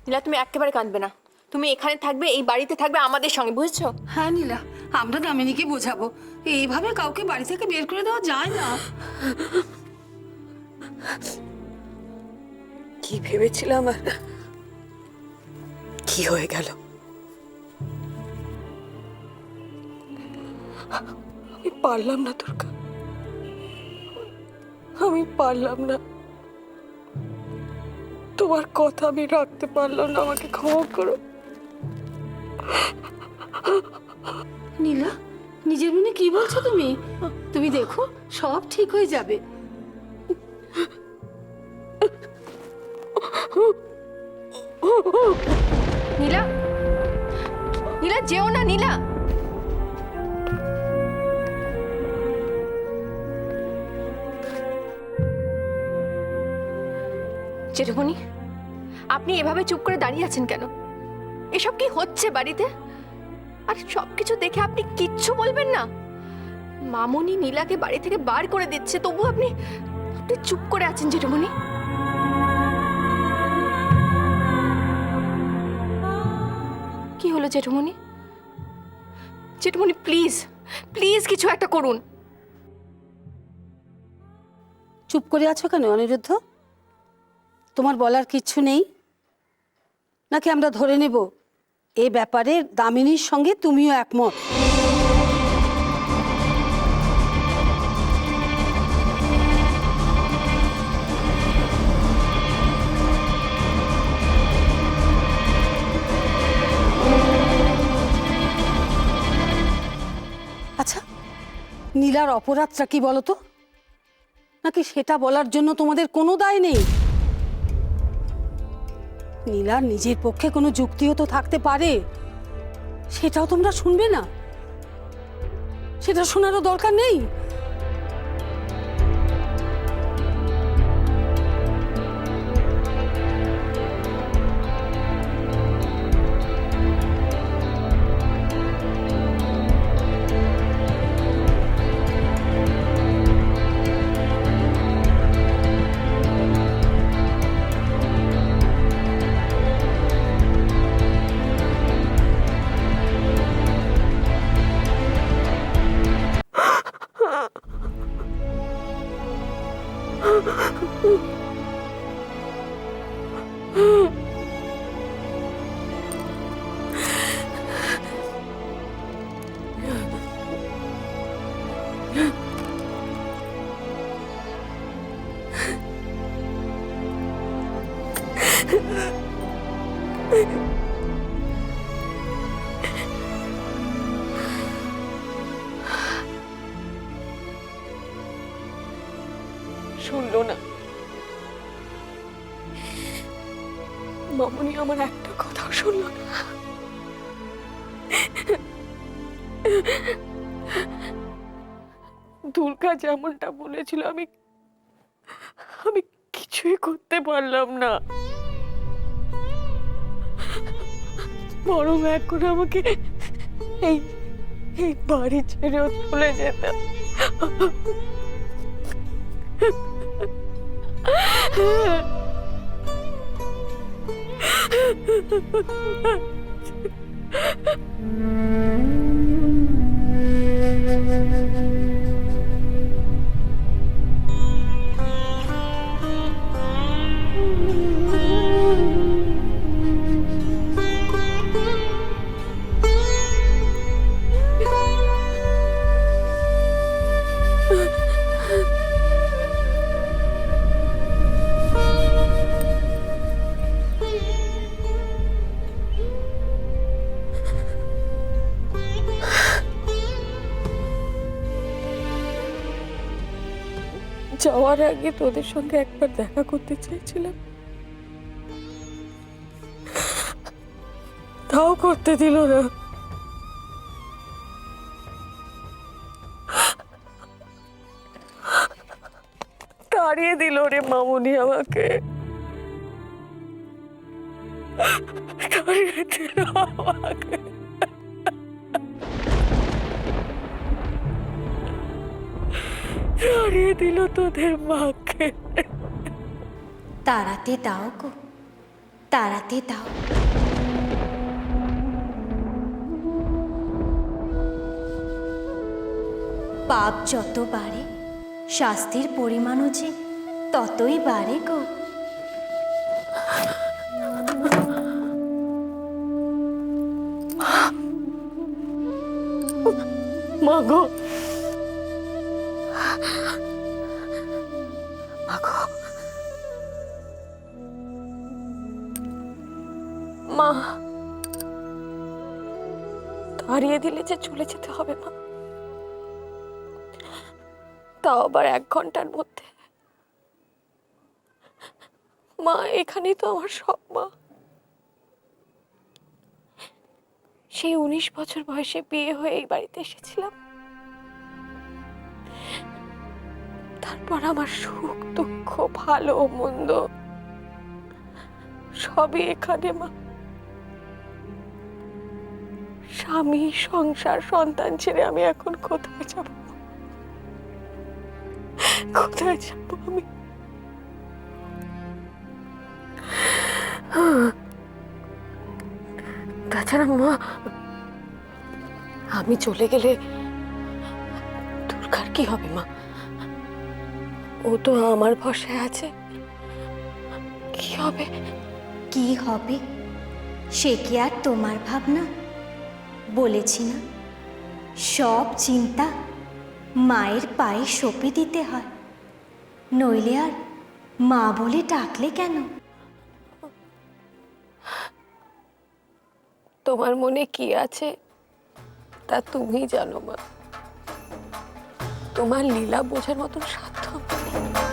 নীলা, তুমি একেবারে কাঁদবে না। তুমি এখানে থাকবে, এই বাড়িতে থাকবে আমাদের সঙ্গে, বুঝেছো? হ্যাঁ নীলা, আমরা দামিনীকে বোঝাবো। এইভাবে কাউকে বাড়ি থেকে বের করে দেওয়া যায় না। কি ভেবেছিলাম আর কি হয়ে গেল। আমি পারলাম না দুর্গা, আমি পারলাম না। তোমার কথা আমি রাখতে পারলাম না, আমাকে ক্ষমা করো। নীলা, নিজের মনে কি বলছো তুমি? তুমি দেখো, সব ঠিক হয়ে যাবে। নীলা, নীলা যেও না নীলা। জেঠুমনি, আপনি এভাবে চুপ করে দাঁড়িয়ে আছেন কেন? এসব কি হচ্ছে বাড়িতে? আর সবকিছু দেখে আপনি কিচ্ছু বলবেন না? মামুনি নীলাকে বাড়ি থেকে বার করে দিচ্ছে, তবু আপনি আপনি চুপ করে আছেন জেঠুমনি। কি হলো জেঠুমনি? জেঠুমনি প্লিজ, প্লিজ কিছু একটা করুন। চুপ করে আছো কেন অনিরুদ্ধ? তোমার বলার কিচ্ছু নেই নাকি আমরা ধরে নেব এ ব্যাপারে দামিনীর সঙ্গে তুমিও একমত? আচ্ছা, নীলার অপরাধটা কি বলো তো? নাকি সেটা বলার জন্য তোমাদের কোনো দায় নেই? নীলার নিজের পক্ষে কোনো যুক্তিও তো থাকতে পারে, সেটাও তোমরা শুনবে না? সেটা শোনারও দরকার নেই? শুনলো না মামুনি, আমার একটা কথাও শুনলো না। দুর্গা যেমনটা বলেছিল আমি আমি কিছুই করতে পারলাম না, বরং এখন আমাকে এই এই বাড়ি ছেড়েও চলে যেতাম। যাওয়ার আগে তোদের সঙ্গে একবার দেখা করতে চেয়েছিলাম, তাও করতে দিল না। তাড়িয়ে দিল রে মামুনি আমাকে, তাড়িয়ে দিল আমাকে। তাড়িয়ে দিল তোদের মাকে। তাড়াতে দাও গো, তাড়াতে দাও। পাপ যত বাড়ে শাস্তির পরিমাণও যে ততই বাড়ে গো। মা গো, মা গো, মা তাড়িয়ে দিলে যে চলে যেতে হবে মা, তাও আবার 1 ঘন্টার মধ্যে। মা এখানেই তো আমার সব মা। সেই 19 বছর বয়সে বিয়ে হয়ে এই বাড়িতে এসেছিলাম, তারপর আমার সুখ দুঃখ ভালো মন্দ সবই এখানে মা। স্বামী সংসার সন্তান ছেড়ে আমি এখন কোথায় যাব, কোথায় যাব আমি? তাছাড়া মা, আমি চলে গেলে দুর্গার কি হবে মা? ও তো আমার ভরসায় আছে, কি হবে? কি হবে সে কি আর তোমার ভাবনা? বলেছি না, সব চিন্তা মায়ের পায়ে সঁপে দিতে হয়, নইলে আর মা বলে ডাকলে কেন? তোমার মনে কি আছে তা তুমি জানো মা। তোমার লীলা বোঝার মতন সাধ্য আমার নেই।